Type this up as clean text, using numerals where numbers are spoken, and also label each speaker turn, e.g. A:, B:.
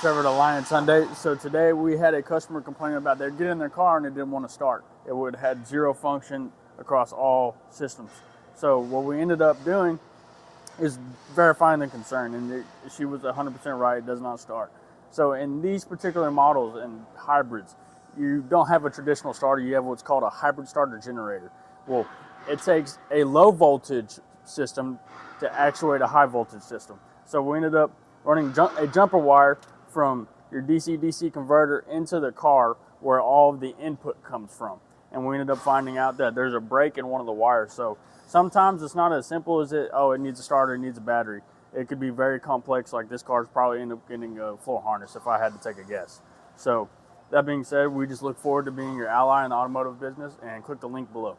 A: Trevor, the Lions Hyundai. So today we had a customer complaining about they're getting in their car and it didn't want to start. It would had zero function across all systems. So what we ended up doing is verifying the concern, and she was 100% right. It does not start. So in these particular models and hybrids, you don't have a traditional starter. You have what's called a hybrid starter generator. Well, it takes a low voltage system to actuate a high voltage system. So we ended up running a jumper wire from your DC-DC converter into the car where all of the input comes from. And we ended up finding out that there's a break in one of the wires. So sometimes it's not as simple as it needs a starter, it needs a battery. It could be very complex, like this car's probably end up getting a floor harness if I had to take a guess. So that being said, we just look forward to being your ally in the automotive business, and click the link below.